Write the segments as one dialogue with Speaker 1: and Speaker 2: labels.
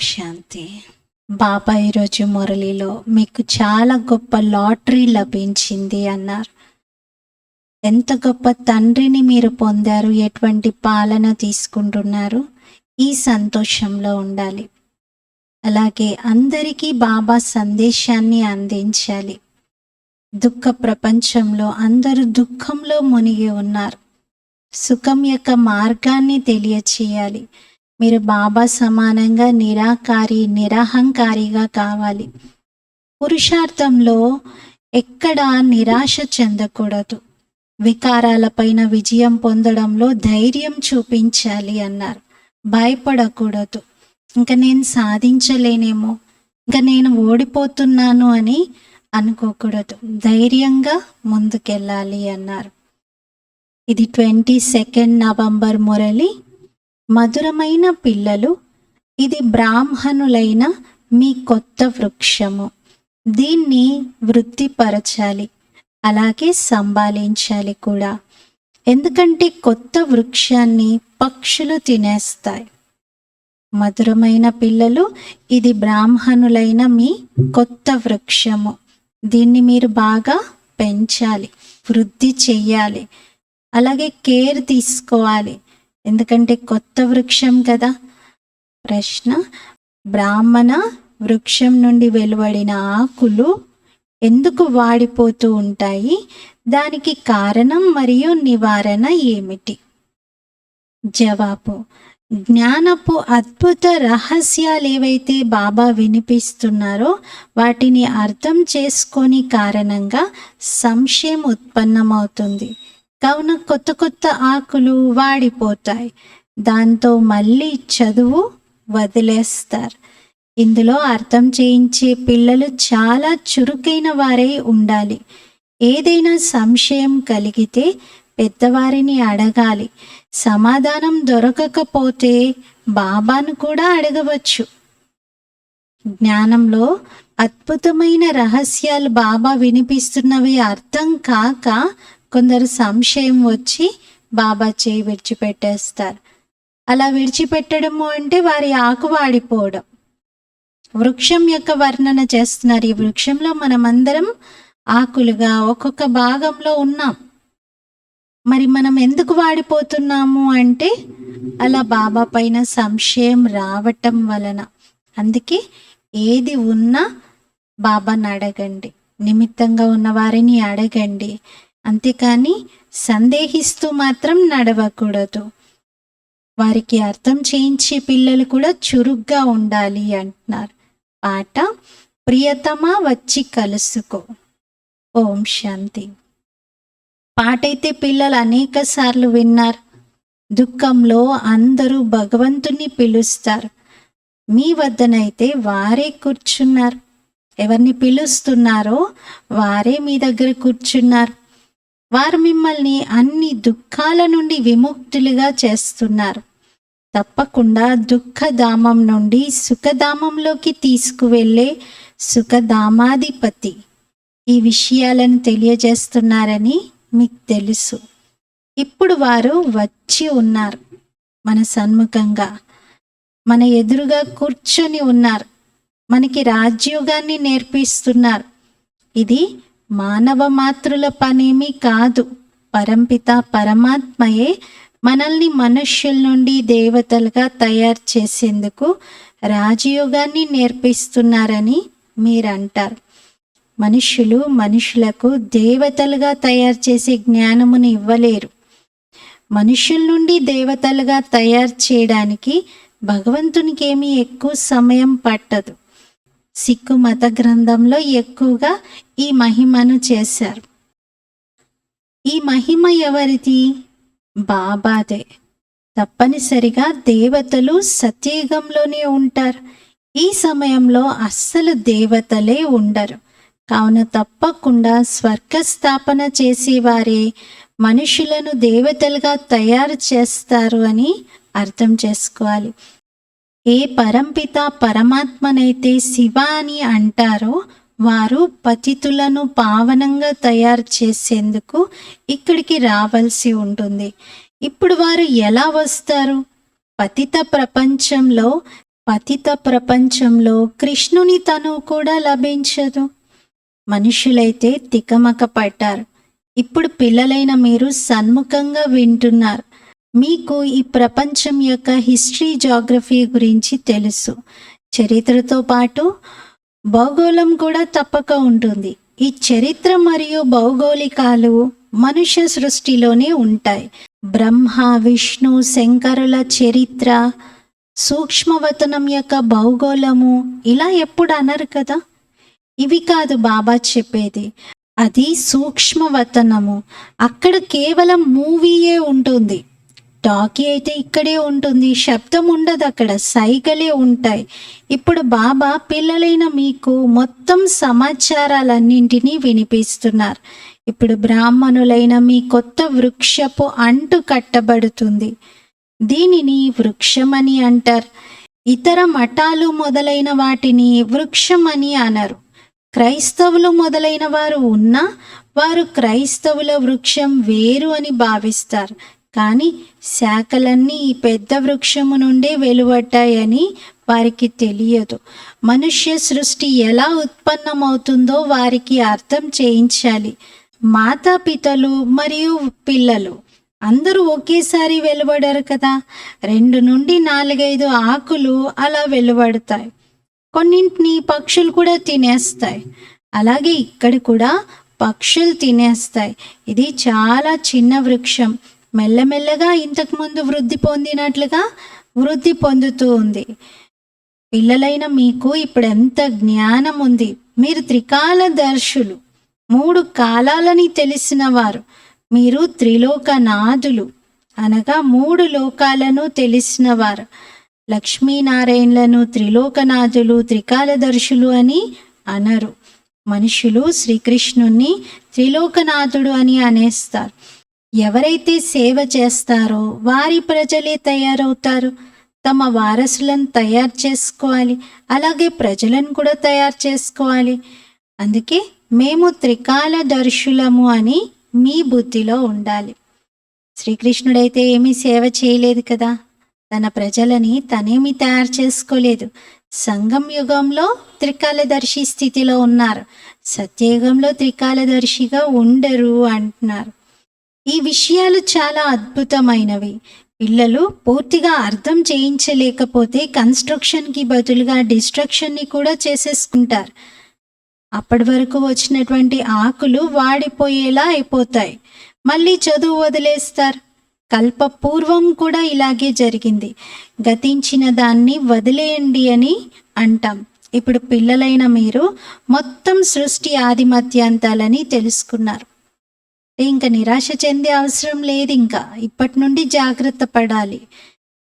Speaker 1: శాంతి. బాబా ఈరోజు మురళిలో మీకు చాలా గొప్ప లాటరీ లభించింది అన్నారు. ఎంత గొప్ప తండ్రిని మీరు పొందారు, ఎటువంటి పాలన తీసుకుంటున్నారు, ఈ సంతోషంలో ఉండాలి. అలాగే అందరికీ బాబా సందేశాన్ని అందించాలి. దుఃఖ ప్రపంచంలో అందరూ దుఃఖంలో మునిగి ఉన్నారు. సుఖం యొక్క మార్గాన్ని తెలియచేయాలి. మీరు బాబా సమానంగా నిరాకారి, నిరహంకారిగా కావాలి. పురుషార్థంలో ఎక్కడ నిరాశ చెందకూడదు. వికారాలపైన విజయం పొందడంలో ధైర్యం చూపించాలి అన్నారు. భయపడకూడదు. ఇంకా నేను సాధించలేనేమో, ఇంకా నేను ఓడిపోతున్నాను అని అనుకోకూడదు. ధైర్యంగా ముందుకెళ్ళాలి అన్నారు. ఇది 22 నవంబర్ మురళి. మధురమైన పిల్లలు, ఇది బ్రాహ్మణులైన మీ కొత్త వృక్షము. దీన్ని వృద్ధిపరచాలి, అలాగే సంభాళించాలి కూడా. ఎందుకంటే కొత్త వృక్షాన్ని పక్షులు తినేస్తాయి. మధురమైన పిల్లలు, ఇది బ్రాహ్మణులైన మీ కొత్త వృక్షము. దీన్ని మీరు బాగా పెంచాలి, వృద్ధి చెయ్యాలి, అలాగే కేర్ తీసుకోవాలి. ఎందుకంటే కొత్త వృక్షం కదా. ప్రశ్న: బ్రాహ్మణ వృక్షం నుండి వెలువడిన ఆకులు ఎందుకు వాడిపోతూ ఉంటాయి? దానికి కారణం మరియు నివారణ ఏమిటి? జవాబు: జ్ఞానపు అద్భుత రహస్యాలు ఏవైతే బాబా వినిపిస్తున్నారో వాటిని అర్థం చేసుకొని కారణంగా సంశయం ఉత్పన్నమవుతుంది. కావున కొత్త కొత్త ఆకులు వాడిపోతాయి. దాంతో మళ్ళీ చదువు వదిలేస్తారు. ఇందులో అర్థం చేయించే పిల్లలు చాలా చురుకైన వారై ఉండాలి. ఏదైనా సంశయం కలిగితే పెద్దవారిని అడగాలి. సమాధానం దొరకకపోతే బాబాను కూడా అడగవచ్చు. జ్ఞానంలో అద్భుతమైన రహస్యాలు బాబా వినిపిస్తున్నవి అర్థం కాక కొందరు సంశయం వచ్చి బాబా చేయి విడిచిపెట్టేస్తారు. అలా విడిచిపెట్టడము అంటే వారి ఆకు వాడిపోవడం. వృక్షం యొక్క వర్ణన చేస్తున్నారు. ఈ వృక్షంలో మనమందరం ఆకులుగా ఒక్కొక్క భాగంలో ఉన్నాం. మరి మనం ఎందుకు వాడిపోతున్నాము అంటే అలా బాబా పైన సంశయం రావటం వలన. అందుకే ఏది ఉన్నా బాబాని అడగండి, నిమిత్తంగా ఉన్న వారిని అడగండి. అంతేకాని సందేహిస్తూ మాత్రం నడవకూడదు. వారికి అర్థం చేయించే పిల్లలు కూడా చురుగ్గా ఉండాలి అంటున్నారు. పాట: ప్రియతమా వచ్చి కలుసుకో. ఓం శాంతి. పాటైతే పిల్లలు అనేక సార్లు విన్నారు. దుఃఖంలో అందరూ భగవంతుని పిలుస్తారు. మీ వద్దనైతే వారే కూర్చున్నారు. ఎవరిని పిలుస్తున్నారో వారే మీ దగ్గర కూర్చున్నారు. వారు మిమ్మల్ని అన్ని దుఃఖాల నుండి విముక్తులుగా చేస్తున్నారు. తప్పకుండా దుఃఖధామం నుండి సుఖధామంలోకి తీసుకువెళ్ళే సుఖధామాధిపతి ఈ విషయాలను తెలియజేస్తున్నారని మీకు తెలుసు. ఇప్పుడు వారు వచ్చి ఉన్నారు, మన సన్ముఖంగా, మన ఎదురుగా కూర్చొని ఉన్నారు. మనకి రాజ్యోగాన్ని నేర్పిస్తున్నారు. ఇది మానవ మాతృల పనేమీ కాదు. పరంపిత పరమాత్మయే మనల్ని మనుష్యుల నుండి దేవతలుగా తయారు చేసేందుకు రాజయోగాన్ని నేర్పిస్తున్నారని మీరంటారు. మనుష్యులు మనుషులకు దేవతలుగా తయారు చేసే జ్ఞానమును ఇవ్వలేరు. మనుష్యుల నుండి దేవతలుగా తయారు చేయడానికి భగవంతునికి ఏమీ ఎక్కువ సమయం పట్టదు. సిక్కు మత గ్రంథంలో ఎక్కువగా ఈ మహిమను చేశారు. ఈ మహిమ ఎవరిది? బాబాదే. తప్పనిసరిగా దేవతలు సత్యయుగంలోనే ఉంటారు. ఈ సమయంలో అస్సలు దేవతలే ఉండరు. కావున తప్పకుండా స్వర్గస్థాపన చేసేవారే మనుషులను దేవతలుగా తయారు చేస్తారు అని అర్థం చేసుకోవాలి. ఏ పరంపిత పరమాత్మనైతే శివ అని అంటారో వారు పతితులను పావనంగా తయారు చేసేందుకు ఇక్కడికి రావాల్సి ఉంటుంది. ఇప్పుడు వారు ఎలా వస్తారు? పతిత ప్రపంచంలో పతిత ప్రపంచంలో కృష్ణుని తను కూడా లభించదు. మనుషులైతే తికమక పడ్డారు. ఇప్పుడు పిల్లలైన మీరు సన్ముఖంగా వింటున్నారు. మీకు ఈ ప్రపంచం యొక్క హిస్టరీ, జాగ్రఫీ గురించి తెలుసు. చరిత్రతో పాటు భౌగోళం కూడా తప్పక ఉంటుంది. ఈ చరిత్ర మరియు భౌగోళికాలు మనుష్య సృష్టిలోనే ఉంటాయి. బ్రహ్మ, విష్ణు, శంకరుల చరిత్ర, సూక్ష్మవతనం యొక్క భౌగోళము ఇలా ఎప్పుడు అనరు కదా. ఇవి కాదు బాబా చెప్పేది. అది సూక్ష్మవతనము. అక్కడ కేవలం మూవీయే ఉంటుంది. టాకీ అయితే ఇక్కడే ఉంటుంది, శబ్దం ఉండదు, అక్కడ సైగలే ఉంటాయి. ఇప్పుడు బాబా పిల్లలైన మీకు మొత్తం సమాచారాలన్నింటినీ వినిపిస్తున్నారు. ఇప్పుడు బ్రాహ్మణులైన మీ కొత్త వృక్షపు అంటు కట్టబడుతుంది. దీనిని వృక్షమని అంటారు. ఇతర మఠాలు మొదలైన వాటిని వృక్షమని అనరు. క్రైస్తవులు మొదలైన వారు ఉన్నా వారు క్రైస్తవుల వృక్షం వేరు అని భావిస్తారు. కానీ శాఖలన్నీ ఈ పెద్ద వృక్షము నుండే వెలువడ్డాయని వారికి తెలియదు. మనుష్య సృష్టి ఎలా ఉత్పన్నమవుతుందో వారికి అర్థం చేయించాలి. మాతాపితలు మరియు పిల్లలు అందరూ ఒకేసారి వెలువడరు కదా. 2 నుండి 4-5 ఆకులు అలా వెలువడతాయి. కొన్నింటిని పక్షులు కూడా తినేస్తాయి. అలాగే ఇక్కడ కూడా పక్షులు తినేస్తాయి. ఇది చాలా చిన్న వృక్షం. మెల్లమెల్లగా ఇంతకుముందు వృద్ధి పొందినట్లుగా వృద్ధి పొందుతూ ఉంది. పిల్లలైన మీకు ఇప్పుడు ఎంత జ్ఞానం ఉంది. మీరు త్రికాలదర్శులు, 3 కాలాలని తెలిసిన వారు. మీరు త్రిలోకనాథులు, అనగా 3 లోకాలను తెలిసిన వారు. లక్ష్మీనారాయణలను త్రిలోకనాథులు, త్రికాలదర్శులు అని అనరు. మనుషులు శ్రీకృష్ణుణ్ణి త్రిలోకనాథుడు అని అనేస్తారు. ఎవరైతే సేవ చేస్తారో వారి ప్రజలే తయారవుతారు. తమ వారసులను తయారు చేసుకోవాలి, అలాగే ప్రజలను కూడా తయారు చేసుకోవాలి. అందుకే మేము త్రికాలదర్శులము అని మీ బుద్ధిలో ఉండాలి. శ్రీకృష్ణుడైతే ఏమీ సేవ చేయలేదు కదా. తన ప్రజలని తనేమి తయారు చేసుకోలేదు. సంగం యుగంలో త్రికాలదర్శి స్థితిలో ఉన్నారు. సత్యయుగంలో త్రికాలదర్శిగా ఉండరు అంటున్నారు. ఈ విషయాలు చాలా అద్భుతమైనవి. పిల్లలు పూర్తిగా అర్థం చేయించలేకపోతే కన్స్ట్రక్షన్కి బదులుగా డిస్ట్రక్షన్ని కూడా చేసేసుకుంటారు. అప్పటి వరకు వచ్చినటువంటి ఆకులు వాడిపోయేలా అయిపోతాయి. మళ్ళీ చదువు వదిలేస్తారు. కల్పపూర్వం కూడా ఇలాగే జరిగింది. గతించిన దాన్ని వదిలేయండి అని అంటాం. ఇప్పుడు పిల్లలైన మీరు మొత్తం సృష్టి ఆదిమత్యాంతాలని తెలుసుకున్నారు. ఇంకా నిరాశ చెందే అవసరం లేదు. ఇంకా ఇప్పటి నుండి జాగ్రత్త పడాలి.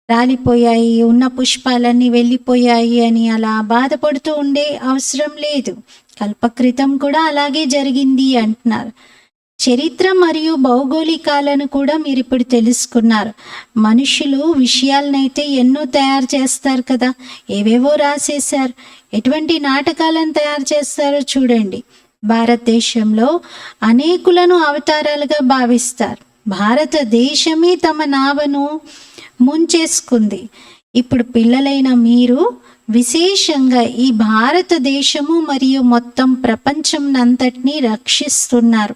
Speaker 1: రాలిపోయాయి, ఉన్న పుష్పాలన్నీ వెళ్ళిపోయాయి అని అలా బాధపడుతూ ఉండే అవసరం లేదు. కల్పకృతం కూడా అలాగే జరిగింది అంటున్నారు. చరిత్ర మరియు భౌగోళికాలను కూడా మీరు ఇప్పుడు తెలుసుకున్నారు. మనుషులు విషయాలనైతే ఎన్నో తయారు చేస్తారు కదా, ఏవేవో రాసేశారు. ఎటువంటి నాటకాలను తయారు చేస్తారో చూడండి. భారతదేశంలో అనేకులను అవతారాలుగా భావిస్తారు. భారతదేశమే తమ నావను ముంచేసుకుంది. ఇప్పుడు పిల్లలైన మీరు విశేషంగా ఈ భారతదేశము మరియు మొత్తం ప్రపంచంనంతటినీ రక్షిస్తున్నారు.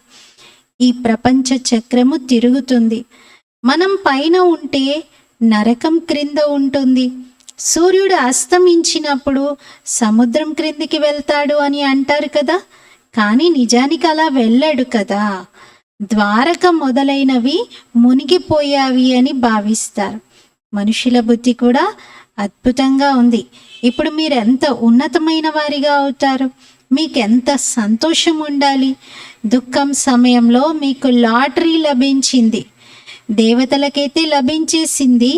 Speaker 1: ఈ ప్రపంచ చక్రము తిరుగుతుంది. మనం పైన ఉంటే నరకం క్రింద ఉంటుంది. సూర్యుడు అస్తమించినప్పుడు సముద్రం క్రిందికి వెళ్తాడు అని అంటారు కదా, కానీ నిజానికి అలా వెళ్ళాడు కదా. ద్వారక మొదలైనవి మునిగిపోయావి అని భావిస్తారు. మనుషుల బుద్ధి కూడా అద్భుతంగా ఉంది. ఇప్పుడు మీరు ఎంత ఉన్నతమైన వారిగా అవుతారు. మీకు ఎంత సంతోషం ఉండాలి. దుఃఖం సమయంలో మీకు లాటరీ లభించింది. దేవతలకైతే లభించేసింది.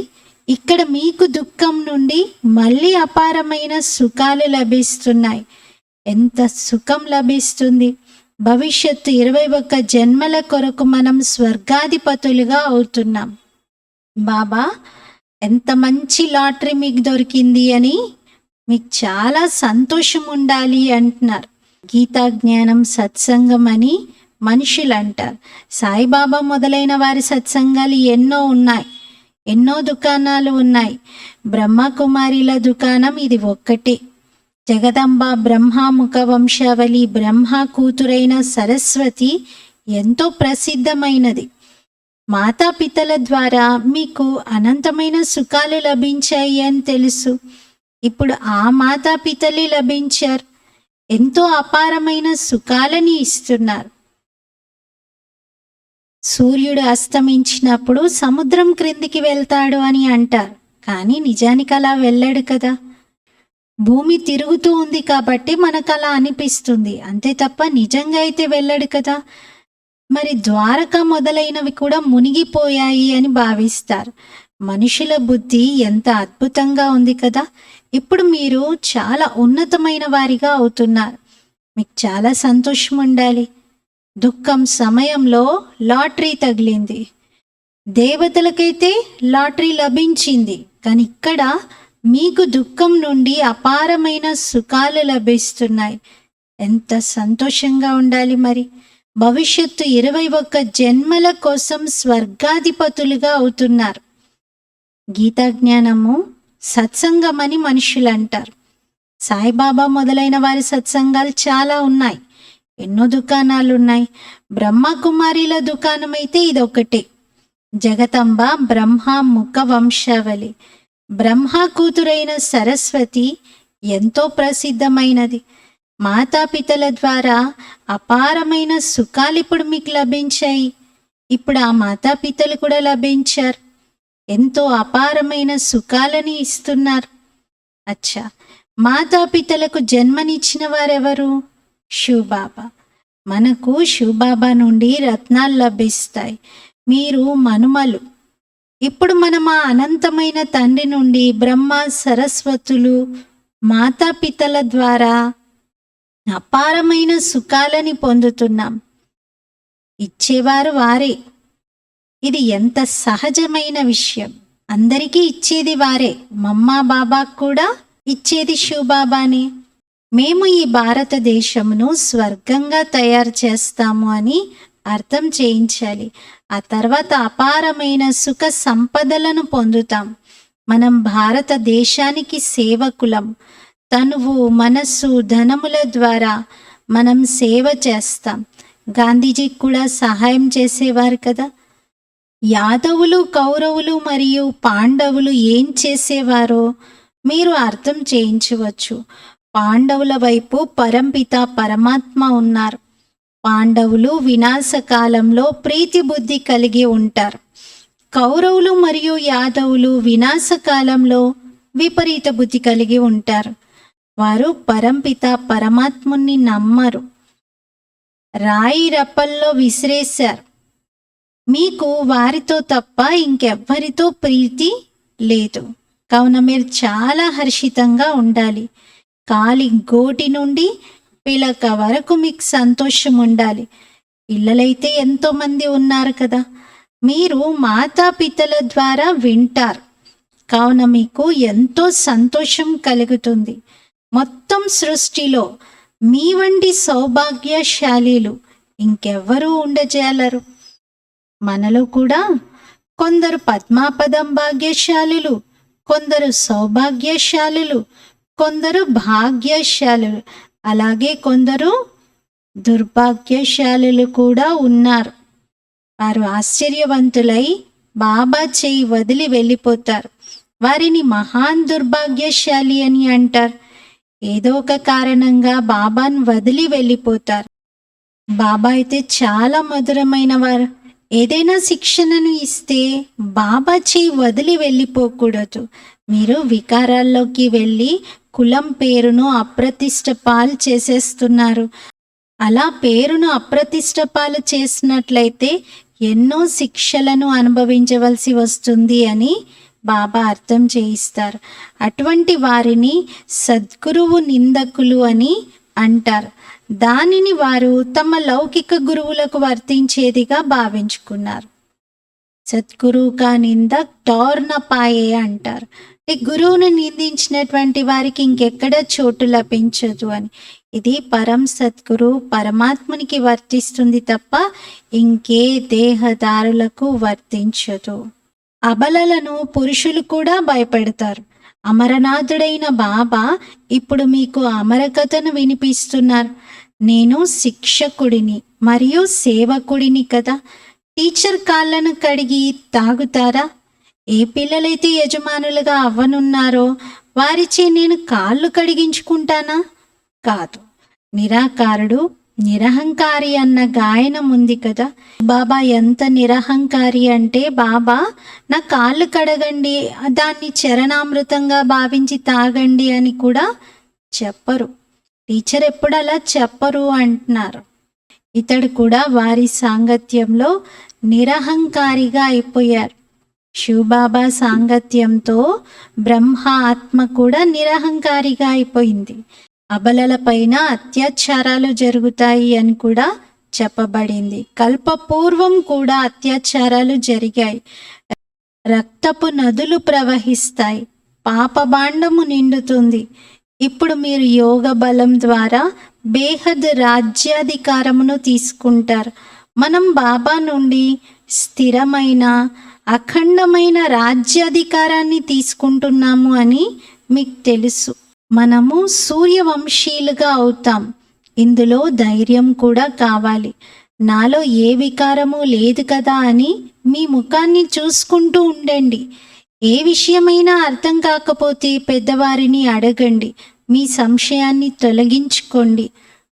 Speaker 1: ఇక్కడ మీకు దుఃఖం నుండి మళ్ళీ అపారమైన సుఖాలు లభిస్తున్నాయి. ఎంత సుఖం లభిస్తుంది. భవిష్యత్తు 21 జన్మల కొరకు మనం స్వర్గాధిపతులుగా అవుతున్నాం. బాబా ఎంత మంచి లాటరీ మీకు దొరికింది అని మీకు చాలా సంతోషం ఉండాలి అంటున్నారు. గీతా జ్ఞానం సత్సంగం అని మనుషులు అంటారు. సాయిబాబా మొదలైన వారి సత్సంగాలు ఎన్నో ఉన్నాయి. ఎన్నో దుకాణాలు ఉన్నాయి. బ్రహ్మకుమారిల దుకాణం ఇది ఒక్కటే. జగదంబ బ్రహ్మాముఖ వంశావళి బ్రహ్మ కూతురైన సరస్వతి ఎంతో ప్రసిద్ధమైనది. మాతాపితల ద్వారా మీకు అనంతమైన సుఖాలు లభించాయి అని తెలుసు. ఇప్పుడు ఆ మాతాపితలే లభించారు. ఎంతో అపారమైన సుఖాలని ఇస్తున్నారు. సూర్యుడు అస్తమించినప్పుడు సముద్రం క్రిందికి వెళ్తాడు అని అంటారు, కానీ నిజానికి అలా వెళ్ళాడు కదా. భూమి తిరుగుతూ ఉంది కాబట్టి మనకు అలా అనిపిస్తుంది, అంతే తప్ప నిజంగా అయితే వెళ్ళాడు కదా. మరి ద్వారక మొదలైనవి కూడా మునిగిపోయాయి అని భావిస్తారు. మనుషుల బుద్ధి ఎంత అద్భుతంగా ఉంది కదా. ఇప్పుడు మీరు చాలా ఉన్నతమైన వారిగా అవుతున్నారు. మీకు చాలా సంతోషం ఉండాలి. దుఃఖం సమయంలో లాటరీ తగిలింది. దేవతలకైతే లాటరీ లభించింది, కానీ ఇక్కడ మీకు దుఃఖం నుండి అపారమైన సుఖాలు లభిస్తున్నాయి. ఎంత సంతోషంగా ఉండాలి. మరి భవిష్యత్తు 21 జన్మల కోసం స్వర్గాధిపతులుగా అవుతున్నారు. గీతా జ్ఞానము సత్సంగం అని మనుషులు అంటారు. సాయిబాబా మొదలైన వారి సత్సంగాలు చాలా ఉన్నాయి. ఎన్నో దుకాణాలు ఉన్నాయి. బ్రహ్మకుమారిల దుకాణం అయితే ఇదొకటే. జగతంబ బ్రహ్మ ముఖ వంశావళి బ్రహ్మ కూతురైన సరస్వతి ఎంతో ప్రసిద్ధమైనది. మాతాపితల ద్వారా అపారమైన సుఖాలు ఇప్పుడు మీకు లభించాయి. ఇప్పుడు ఆ మాతాపితలు కూడా లభించారు. ఎంతో అపారమైన సుఖాలని ఇస్తున్నారు. అచ్చా, మాతాపితలకు జన్మనిచ్చిన వారెవరు? శివబాబా. మనకు శివబాబా నుండి రత్నాలు లభిస్తాయి. మీరు మనుమలు. ఇప్పుడు మనం ఆ అనంతమైన తండ్రి నుండి బ్రహ్మ సరస్వతులు మాతాపితల ద్వారా అపారమైన సుఖాలని పొందుతున్నాం. ఇచ్చేవారు వారే. ఇది ఎంత సహజమైన విషయం. అందరికీ ఇచ్చేది వారే. మమ్మా బాబా కూడా ఇచ్చేది శివబాబానే. మేము ఈ భారతదేశమును స్వర్గంగా తయారు చేస్తాము అని అర్థం చేయించాలి. ఆ తర్వాత అపారమైన సుఖ సంపదలను పొందుతాం. మనం భారతదేశానికి సేవకులం. తనువు, మనస్సు, ధనముల ద్వారా మనం సేవ చేస్తాం. గాంధీజీకి కూడా సహాయం చేసేవారు కదా. యాదవులు, కౌరవులు మరియు పాండవులు ఏం చేసేవారో మీరు అర్థం చేయించవచ్చు. పాండవుల వైపు పరంపిత పరమాత్మ ఉన్నారు. పాండవులు వినాశకాలంలో ప్రీతి బుద్ధి కలిగి ఉంటారు. కౌరవులు మరియు యాదవులు వినాశకాలంలో విపరీత బుద్ధి కలిగి ఉంటారు. వారు పరంపిత పరమాత్ముని నమ్మరు. రాయి రప్పల్లో విసిరేశారు. మీకు వారితో తప్ప ఇంకెవ్వరితో ప్రీతి లేదు. కావున మీరు చాలా హర్షితంగా ఉండాలి. కాలి గోటి నుండి పిలక వరకు మీకు సంతోషం ఉండాలి. పిల్లలైతే ఎంతోమంది ఉన్నారు కదా. మీరు మాతాపితల ద్వారా వింటారు. కావున మీకు ఎంతో సంతోషం కలుగుతుంది. మొత్తం సృష్టిలో మీ వంటి సౌభాగ్యశాలీలు ఇంకెవ్వరూ ఉండజేయలేరు. మనలో కూడా కొందరు పద్మాపదం భాగ్యశాలులు, కొందరు సౌభాగ్యశాలులు, కొందరు భాగ్యశాలులు, అలాగే కొందరు దుర్భాగ్యశాలులు కూడా ఉన్నారు. వారు ఆశ్చర్యవంతులై బాబా చేయి వదిలి వెళ్ళిపోతారు. వారిని మహాన్ దుర్భాగ్యశాలి అని అంటారు. ఏదో ఒక కారణంగా బాబాను వదిలి వెళ్ళిపోతారు. బాబా అయితే చాలా మధురమైన వారు. ఏదైనా శిక్షణను ఇస్తే బాబా చేయి వదిలి వెళ్ళిపోకూడదు. మీరు వికారాల్లోకి వెళ్ళి కులం పేరును అప్రతిష్ట పాలు చేసేస్తున్నారు. అలా పేరును అప్రతిష్ట పాలు చేసినట్లయితే ఎన్నో శిక్షలను అనుభవించవలసి వస్తుంది అని బాబా అర్థం చేయిస్తారు. అటువంటి వారిని సద్గురువు నిందకులు అని అంటారు. దానిని వారు తమ లౌకిక గురువులకు వర్తించేదిగా భావించుకున్నారు. సద్గురువు కా నిందక్ టోర్న పాయే అంటారు. గురువును నిందించినటువంటి వారికి ఇంకెక్కడ చోటు లభించదు అని. ఇది పరం సద్గురు పరమాత్మునికి వర్తిస్తుంది తప్ప ఇంకే దేహదారులకు వర్తించదు. అబలలను పురుషులు కూడా భయపెడతారు. అమరనాథుడైన బాబా ఇప్పుడు మీకు అమరకథను వినిపిస్తున్నారు. నేను శిక్షకుడిని మరియు సేవకుడిని కదా. టీచర్ కాళ్ళను కడిగి తాగుతారా? ఏ పిల్లలైతే యజమానులుగా అవ్వనున్నారో వారిచే నేను కాళ్ళు కడిగించుకుంటానా? కాదు. నిరాకారుడు నిరహంకారి అన్న గాయనం ఉంది కదా. బాబా ఎంత నిరహంకారి అంటే, బాబా నా కాళ్ళు కడగండి, దాన్ని చరణామృతంగా భావించి తాగండి అని కూడా చెప్పరు. టీచర్ ఎప్పుడు అలా చెప్పరు అంటున్నారు. ఇతడు కూడా వారి సాంగత్యంలో నిరహంకారిగా అయిపోయారు. శివబాబా సాంగత్యంతో బ్రహ్మ ఆత్మ కూడా నిరహంకారిగా అయిపోయింది. అబలలపైన అత్యాచారాలు జరుగుతాయి అని కూడా చెప్పబడింది. కల్పపూర్వం కూడా అత్యాచారాలు జరిగాయి. రక్తపు నదులు ప్రవహిస్తాయి, పాపభాండము నిండుతుంది. ఇప్పుడు మీరు యోగ బలం ద్వారా బేహద్ రాజ్యాధికారమును తీసుకుంటారు. మనం బాబా నుండి స్థిరమైన అఖండమైన రాజ్యాధికారాన్ని తీసుకుంటున్నాము అని మీకు తెలుసు. మనము సూర్యవంశీయులుగా అవుతాం. ఇందులో ధైర్యం కూడా కావాలి. నాలో ఏ వికారము లేదు కదా అని మీ ముఖాన్ని చూసుకుంటూ ఉండండి. ఏ విషయమైనా అర్థం కాకపోతే పెద్దవారిని అడగండి. మీ సంశయాన్ని తొలగించుకోండి.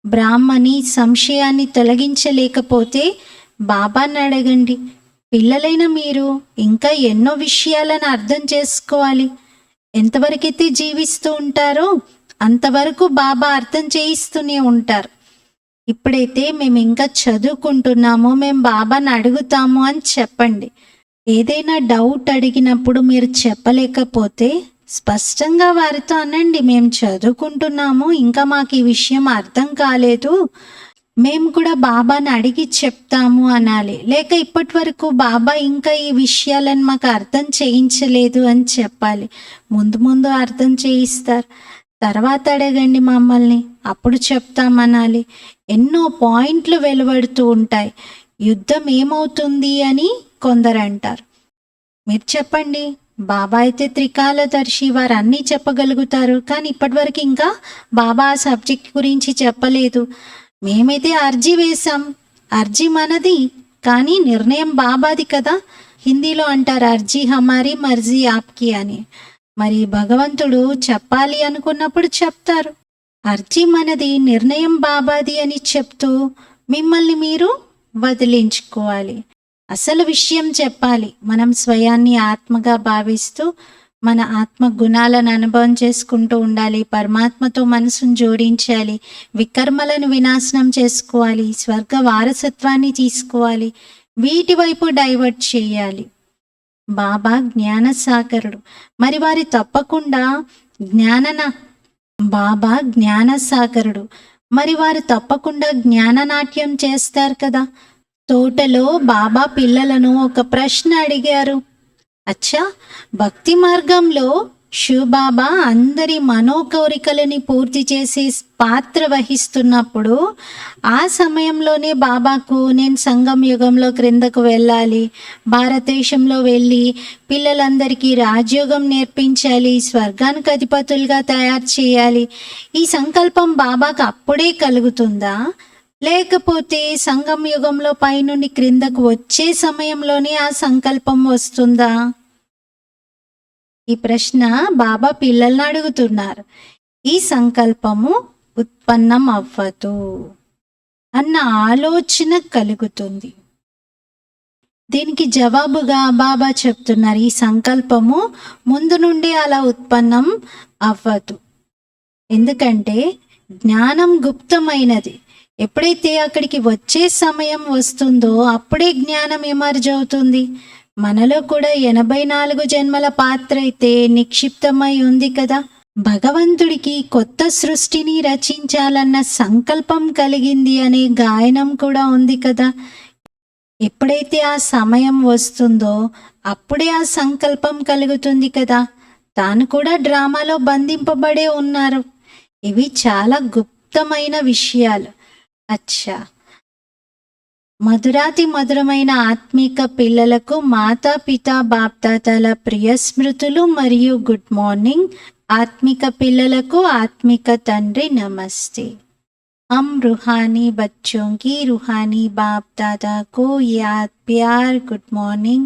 Speaker 1: బ్రాహ్మణి సంశయాన్ని తొలగించలేకపోతే బాబాని అడగండి. పిల్లలైన మీరు ఇంకా ఎన్నో విషయాలను అర్థం చేసుకోవాలి. ఎంతవరకైతే జీవిస్తూ ఉంటారో అంతవరకు బాబా అర్థం చేయిస్తూనే ఉంటారు. ఇప్పుడైతే మేము ఇంకా చదువుకుంటున్నాము, మేము బాబాని అడుగుతాము అని చెప్పండి. ఏదైనా డౌట్ అడిగినప్పుడు మీరు చెప్పలేకపోతే స్పష్టంగా వారితో అనండి, మేము చదువుకుంటున్నాము, ఇంకా మాకు ఈ విషయం అర్థం కాలేదు, మేము కూడా బాబాని అడిగి చెప్తాము అనాలి. లేక ఇప్పటి వరకు బాబా ఇంకా ఈ విషయాలను మాకు అర్థం చేయించలేదు అని చెప్పాలి. ముందు ముందు అర్థం చేయిస్తారు, తర్వాత అడగండి మమ్మల్ని, అప్పుడు చెప్తామనాలి. ఎన్నో పాయింట్లు వెలువడుతూ ఉంటాయి. యుద్ధం ఏమవుతుంది అని కొందరు అంటారు. మీరు చెప్పండి, బాబా అయితే త్రికాలదర్శి, వారు అన్నీ చెప్పగలుగుతారు. కానీ ఇప్పటివరకు ఇంకా బాబా ఆ సబ్జెక్ట్ గురించి చెప్పలేదు. మేమైతే అర్జీ వేశాం, అర్జీ మనది, కానీ నిర్ణయం బాబాది కదా. హిందీలో అంటారు అర్జీ హమారీ మర్జీ ఆప్కి అని. మరి భగవంతుడు చెప్పాలి అనుకున్నప్పుడు చెప్తారు. అర్జీ మనది, నిర్ణయం బాబాది అని చెప్తూ మిమ్మల్ని మీరు వదిలించుకోవాలి. అసలు విషయం చెప్పాలి. మనం స్వయాన్ని ఆత్మగా భావిస్తూ మన ఆత్మ గుణాలను అనుభవం చేసుకుంటూ ఉండాలి. పరమాత్మతో మనసును జోడించాలి. వికర్మలను వినాశనం చేసుకోవాలి. స్వర్గ వారసత్వాన్ని తీసుకోవాలి. వీటి వైపు డైవర్ట్ చేయాలి. బాబా జ్ఞానసాగరుడు, మరి వారి తప్పకుండా బాబా జ్ఞానసాగరుడు, మరి వారు తప్పకుండా జ్ఞాననాట్యం చేస్తారు కదా. తోటలో బాబా పిల్లలను ఒక ప్రశ్న అడిగారు. అచ్చా, భక్తి మార్గంలో శివబాబా అందరి మనోకోరికలని పూర్తి చేసే పాత్ర వహిస్తున్నప్పుడు ఆ సమయంలోనే బాబాకు నేను సంగం యుగంలో క్రిందకు వెళ్ళాలి, భారతదేశంలో వెళ్ళి పిల్లలందరికీ రాజయోగం నేర్పించాలి, స్వర్గానికి అధిపతులుగా తయారు చేయాలి, ఈ సంకల్పం బాబాకు అప్పుడే కలుగుతుందా? లేకపోతే సంగం యుగంలో పైనుండి క్రిందకు వచ్చే సమయంలోనే ఆ సంకల్పం వస్తుందా? ఈ ప్రశ్న బాబా పిల్లల్ని అడుగుతున్నారు. ఈ సంకల్పము ఉత్పన్నం అవ్వదు అన్న ఆలోచన కలుగుతుంది. దీనికి జవాబుగా బాబా చెప్తున్నారు, ఈ సంకల్పము ముందు నుండి అలా ఉత్పన్నం అవ్వదు. ఎందుకంటే జ్ఞానం గుప్తమైనది. ఎప్పుడైతే అక్కడికి వచ్చే సమయం వస్తుందో అప్పుడే జ్ఞానం ఎమర్జ్ అవుతుంది. మనలో కూడా 84 జన్మల పాత్ర అయితే నిక్షిప్తమై ఉంది కదా. భగవంతుడికి కొత్త సృష్టిని రచించాలన్న సంకల్పం కలిగింది అనే గాయనం కూడా ఉంది కదా. ఎప్పుడైతే ఆ సమయం వస్తుందో అప్పుడే ఆ సంకల్పం కలుగుతుంది కదా. తాను కూడా డ్రామాలో బంధింపబడే ఉన్నారు. ఇవి చాలా గుప్తమైన విషయాలు. अच्छा। మధురాతి మధురమైన ఆత్మిక పిల్లలకు మాతాపితా బాప్దాదాల ప్రియ స్మృతులు మరియు గుడ్ మార్నింగ్. ఆత్మిక పిల్లలకు ఆత్మిక తండ్రి నమస్తే. हम रूहानी बच्चों की रूहानी बाप दादा को याद प्यार गुड मॉर्निंग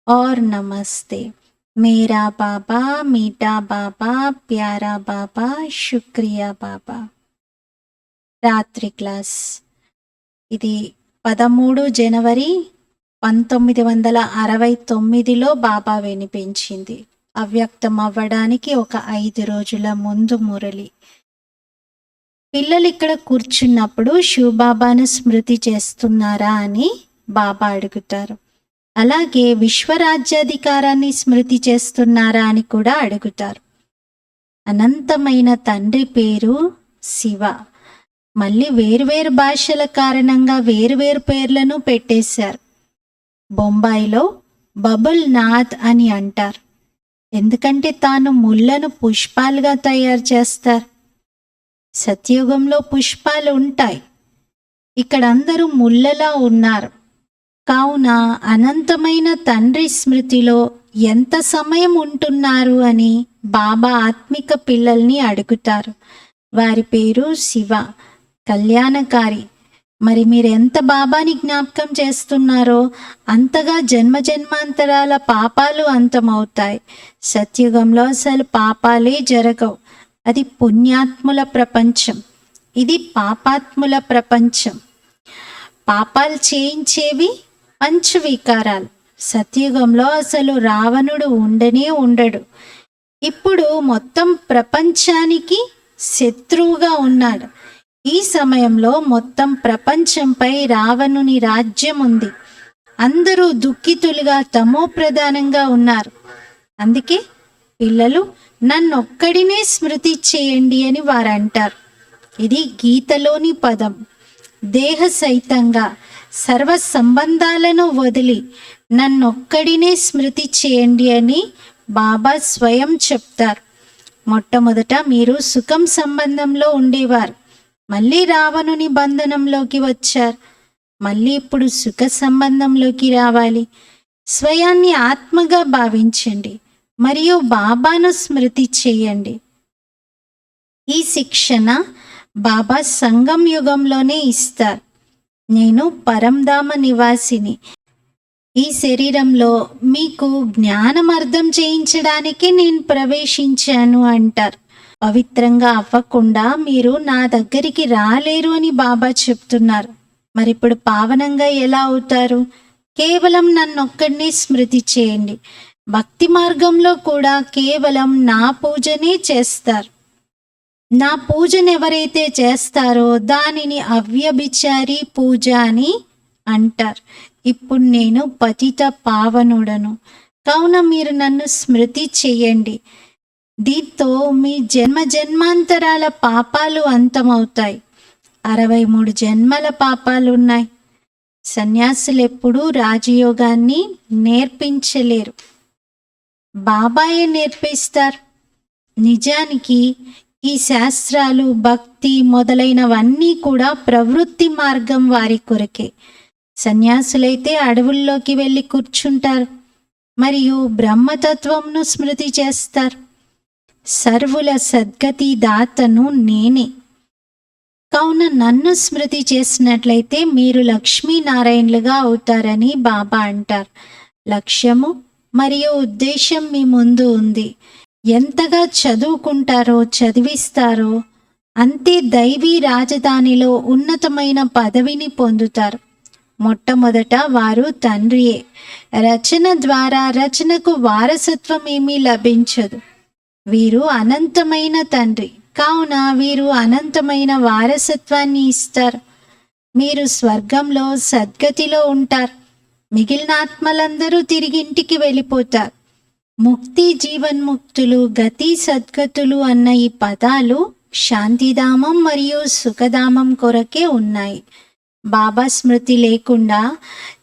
Speaker 1: और नमस्ते. मेरा बाबा मीठा बाबा प्यारा बाबा शुक्रिया बाबा. రాత్రి క్లాస్. ఇది 13 జనవరి 1969లో బాబా వినిపించింది. అవ్యక్తం అవ్వడానికి ఒక 5 రోజుల ముందు మురళి. పిల్లలు ఇక్కడ కూర్చున్నప్పుడు శివబాబాను స్మృతి చేస్తున్నారా అని బాబా అడుగుతారు. అలాగే విశ్వరాజ్యాధికారాన్ని స్మృతి చేస్తున్నారా అని కూడా అడుగుతారు. అనంతమైన తండ్రి పేరు శివ. మళ్ళీ వేరువేరు భాషల కారణంగా వేరువేరు పేర్లను పెట్టేశారు. బొంబాయిలో బబుల్ నాథ్ అని అంటారు, ఎందుకంటే తాను ముళ్ళను పుష్పాలుగా తయారు చేస్తారు. సత్యుగంలో పుష్పాలు ఉంటాయి, ఇక్కడ అందరూ ముళ్ళలా ఉన్నారు. కావున అనంతమైన తండ్రి స్మృతిలో ఎంత సమయం ఉంటున్నారు అని బాబా ఆత్మిక పిల్లల్ని అడుగుతారు. వారి పేరు శివ, కళ్యాణకారి. మరి మీరెంత బాబాని జ్ఞాపకం చేస్తున్నారో అంతగా జన్మజన్మాంతరాల పాపాలు అంతమవుతాయి. సత్యుగంలో అసలు పాపాలే జరగవు. అది పుణ్యాత్ముల ప్రపంచం, ఇది పాపాత్ముల ప్రపంచం. పాపాలు చేయించేవి పంచవికారాలు. సత్యుగంలో అసలు రావణుడు ఉండనే ఉండడు. ఇప్పుడు మొత్తం ప్రపంచానికి శత్రువుగా ఉన్నాడు. ఈ సమయంలో మొత్తం ప్రపంచంపై రావణుని రాజ్యం ఉంది. అందరూ దుఃఖితులుగా తమో ప్రధానంగా ఉన్నారు. అందుకే పిల్లలు నన్నొక్కడినే స్మృతి చేయండి అని వారు అంటారు. ఇది గీతలోని పదం. దేహ సహితంగా సర్వ సంబంధాలను వదిలి నన్నొక్కడినే స్మృతి చేయండి అని బాబా స్వయం చెప్తారు. మొట్టమొదట మీరు సుఖం సంబంధంలో ఉండేవారు, మళ్ళీ రావణుని బంధనంలోకి వచ్చారు. మళ్ళీ ఇప్పుడు సుఖ సంబంధంలోకి రావాలి. స్వయాన్ని ఆత్మగా భావించండి మరియు బాబాను స్మృతి చేయండి. ఈ శిక్షణ బాబా సంగం యుగంలోనే ఇస్తారు. నేను పరంధామ నివాసిని. ఈ శరీరంలో మీకు జ్ఞానం అర్థం చేయించడానికి నేను ప్రవేశించాను అంటారు. పవిత్రంగా అవ్వకుండా మీరు నా దగ్గరికి రాలేరు అని బాబా చెప్తున్నారు. మరి ఇప్పుడు పావనంగా ఎలా అవుతారు? కేవలం నన్నొక్కడినే స్మృతి చేయండి. భక్తి మార్గంలో కూడా కేవలం నా పూజనే చేస్తారు. నా పూజను ఎవరైతే చేస్తారో దానిని అవ్యభిచారి పూజ అని అంటారు. ఇప్పుడు నేను పతిత పావనుడను, కావున మీరు నన్ను స్మృతి చేయండి. దీంతో మీ జన్మ జన్మాంతరాల పాపాలు అంతమవుతాయి. 63 జన్మల పాపాలు ఉన్నాయి. సన్యాసులు ఎప్పుడూ రాజయోగాన్ని నేర్పించలేరు, బాబాయే నేర్పిస్తారు. నిజానికి ఈ శాస్త్రాలు, భక్తి మొదలైనవన్నీ కూడా ప్రవృత్తి మార్గం వారి కొరకే. సన్యాసులైతే అడవుల్లోకి వెళ్ళి కూర్చుంటారు మరియు బ్రహ్మతత్వంను స్మృతి చేస్తారు. సర్వుల సద్గతి దాతను నేనే. కావున నన్ను స్మృతి చేసినట్లయితే మీరు లక్ష్మీనారాయణులుగా అవుతారని బాబా అంటారు. లక్ష్యము మరియు ఉద్దేశం మీ ముందు ఉంది. ఎంతగా చదువుకుంటారో, చదివిస్తారో అంతే దైవీ రాజధానిలో ఉన్నతమైన పదవిని పొందుతారు. మొట్టమొదట వారు తండ్రియే. రచన ద్వారా రచనకు వారసత్వం ఏమీ లభించదు. వీరు అనంతమైన తండ్రి, కావున వీరు అనంతమైన వారసత్వాన్ని ఇస్తారు. మీరు స్వర్గంలో సద్గతిలో ఉంటారు. మిగిలిన ఆత్మలందరూ తిరిగి ఇంటికి వెళ్ళిపోతారు. ముక్తి, జీవన్ముక్తులు, గతి, సద్గతులు అన్న ఈ పదాలు శాంతిధామం మరియు సుఖధామం కొరకే ఉన్నాయి. బాబా స్మృతి లేకుండా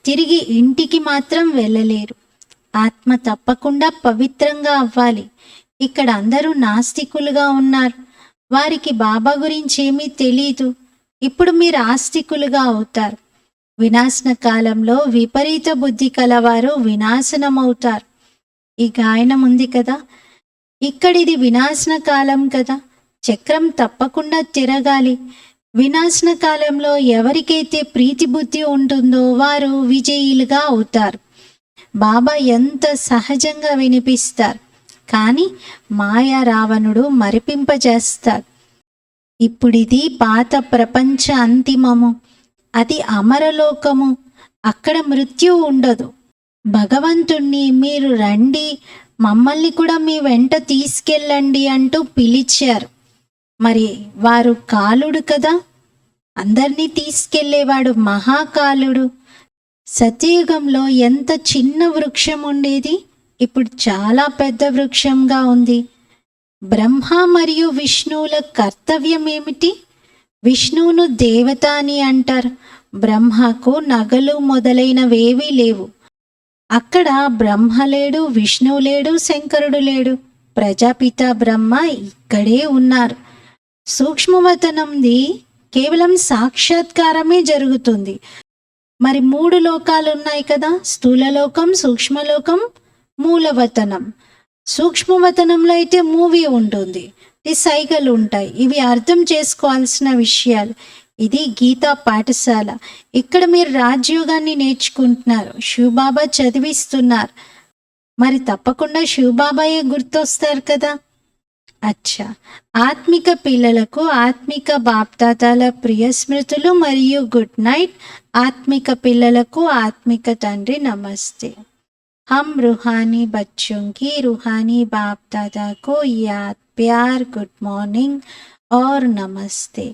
Speaker 1: తిరిగి ఇంటికి మాత్రం వెళ్ళలేరు. ఆత్మ తప్పకుండా పవిత్రంగా అవ్వాలి. ఇక్కడ అందరూ నాస్తికులుగా ఉన్నారు. వారికి బాబా గురించి ఏమీ తెలీదు. ఇప్పుడు మీరు ఆస్తికులుగా అవుతారు. వినాశన కాలంలో విపరీత బుద్ధి కలవారు వినాశనమవుతారు. ఈ గాయనం ఉంది కదా, ఇక్కడిది వినాశన కాలం కదా, చక్రం తప్పకుండా తిరగాలి. వినాశన కాలంలో ఎవరికైతే ప్రీతి బుద్ధి ఉంటుందో వారు విజయులుగా అవుతారు. బాబా ఎంత సహజంగా వినిపిస్తారు, కానీ మాయా రావణుడు మరిపింపజేస్తాడు. ఇప్పుడిది పాత ప్రపంచ అంతిమము, అది అమరలోకము, అక్కడ మృత్యు ఉండదు. భగవంతుణ్ణి మీరు రండి, మమ్మల్ని కూడా మీ వెంట తీసుకెళ్ళండి అంటూ పిలిచారు. మరి వారు కాలుడు కదా, అందరినీ తీసుకెళ్లేవాడు మహాకాలుడు. సత్యయుగంలో ఎంత చిన్న వృక్షం ఉండేది, ఇప్పుడు చాలా పెద్ద వృక్షంగా ఉంది. బ్రహ్మ మరియు విష్ణువుల కర్తవ్యం ఏమిటి? విష్ణువును దేవత అని అంటారు. బ్రహ్మకు నగలు మొదలైనవేవీ లేవు. అక్కడ బ్రహ్మ లేడు, విష్ణువు లేడు, శంకరుడు లేడు. ప్రజాపిత బ్రహ్మ ఇక్కడే ఉన్నారు. సూక్ష్మవతనంది కేవలం సాక్షాత్కారమే జరుగుతుంది. మరి 3 లోకాలు ఉన్నాయి కదా, స్థూలలోకం, సూక్ష్మలోకం, మూలవతనం. సూక్ష్మవతనంలో అయితే మూవీ ఉంటుంది, సైగలు ఉంటాయి. ఇవి అర్థం చేసుకోవాల్సిన విషయాలు. ఇది గీతా పాఠశాల. ఇక్కడ మీరు రాజయోగాన్ని నేర్చుకుంటున్నారు, శివబాబా చదివిస్తున్నారు. మరి తప్పకుండా శివబాబాయే గుర్తొస్తారు కదా. అచ్చా, ఆత్మిక పిల్లలకు ఆత్మిక బాప్దాదాల ప్రియ స్మృతులు మరియు గుడ్ నైట్. ఆత్మిక పిల్లలకు ఆత్మిక తండ్రి నమస్తే. हम रूहानी बच्चों की रूहानी बाप दादा को याद, प्यार, गुड मॉर्निंग और नमस्ते.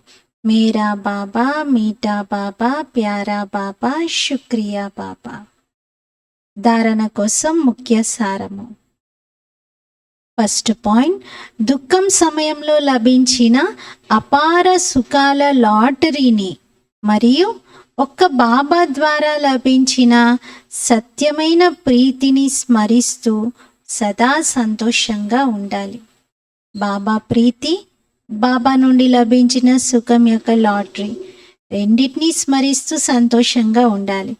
Speaker 1: मेरा बाबा, मीठा बाबा, प्यारा बाबा, शुक्रिया बाबा. ధారణ కోసం ముఖ్య సారము. ఫస్ట్ పాయింట్, దుఃఖం సమయంలో లభించిన అపార సుఖాల లాటరీని మరియు ఒక్క బాబా ద్వారా లభించిన సత్యమైన ప్రీతిని స్మరిస్తూ సదా సంతోషంగా ఉండాలి. బాబా ప్రీతి, బాబా నుండి లభించిన సుఖం యొక్క లాటరీ, రెండింటినీ స్మరిస్తూ సంతోషంగా ఉండాలి.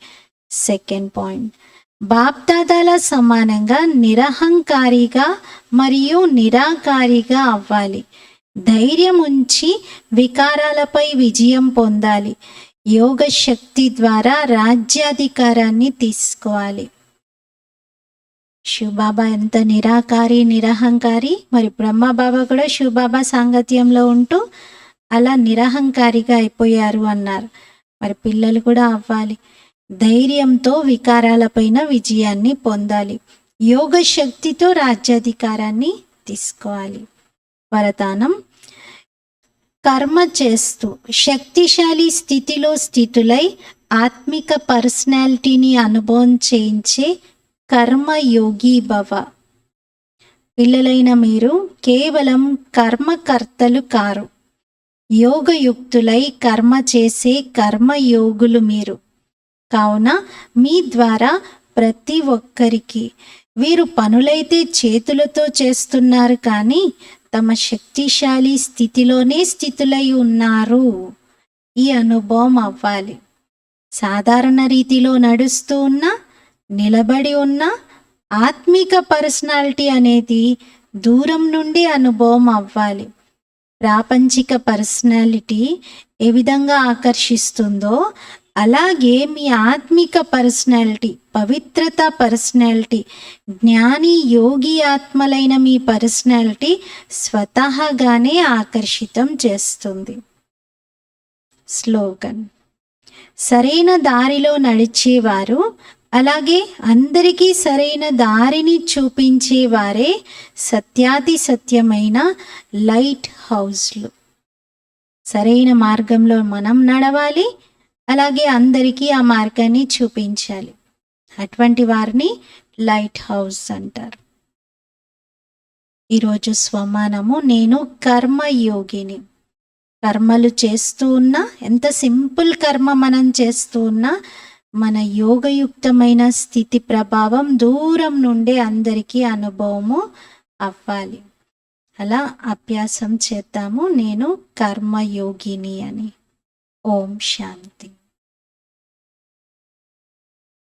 Speaker 1: సెకండ్ పాయింట్, బాప్దాదాల సమానంగా నిరహంకారిగా మరియు నిరాకారిగా అవ్వాలి. ధైర్యం ఉంచి వికారాలపై విజయం పొందాలి. యోగ శక్తి ద్వారా రాజ్యాధికారాన్ని తీసుకోవాలి. శివబాబా ఎంత నిరాకారి, నిరహంకారి. మరి బ్రహ్మబాబా కూడా శివబాబా సాంగత్యంలో ఉంటూ అలా నిరహంకారిగా అయిపోయారు అన్నారు. మరి పిల్లలు కూడా అవ్వాలి. ధైర్యంతో వికారాలపైన విజయాన్ని పొందాలి. యోగ శక్తితో రాజ్యాధికారాన్ని తీసుకోవాలి. వరదానం, కర్మ చేస్తూ శక్తిశాలి స్థితిలో స్థితులై ఆత్మిక పర్సనాలిటీని అనుభవం చేయించే కర్మయోగి భవ. పిల్లలైన మీరు కేవలం కర్మకర్తలు కారు, యోగయుక్తులై కర్మ చేసే కర్మయోగులు మీరు. కావున మీ ద్వారా ప్రతి ఒక్కరికి వీరు పనులైతే చేతులతో చేస్తున్నారు, కానీ తమ శక్తిశాలి స్థితిలోనే స్థితులై ఉన్నారు. ఈ అనుభవం అవ్వాలి. సాధారణ రీతిలో నడుస్తూ ఉన్నా, నిలబడి ఉన్న ఆత్మిక పర్సనాలిటీ అనేది దూరం నుండి అనుభవం అవ్వాలి. ప్రాపంచిక పర్సనాలిటీ ఏ విధంగా ఆకర్షిస్తుందో అలాగే మీ ఆత్మిక పర్సనాలిటీ, పవిత్రత పర్సనాలిటీ, జ్ఞాని యోగి ఆత్మలైన మీ పర్సనాలిటీ స్వతహాగానే ఆకర్షితం చేస్తుంది. స్లోగన్, సరైన దారిలో నడిచేవారు, అలాగే అందరికీ సరైన దారిని చూపించేవారే సత్యాతి సత్యమైన లైట్ హౌస్లు. సరైన మార్గంలో మనం నడవాలి, అలాగే అందరికీ ఆ మార్గాన్ని చూపించాలి. అటువంటి వారిని లైట్ హౌస్ అంటారు. ఈరోజు స్వమానము, నేను కర్మయోగిని. కర్మలు చేస్తూ ఉన్నా, ఎంత సింపుల్ కర్మ మనం చేస్తూ ఉన్నా, మన యోగయుక్తమైన స్థితి ప్రభావం దూరం నుండి అందరికీ అనుభవము అవ్వాలి. అలా అభ్యాసం చేద్దాము, నేను కర్మయోగిని అని. ఓం శాంతి.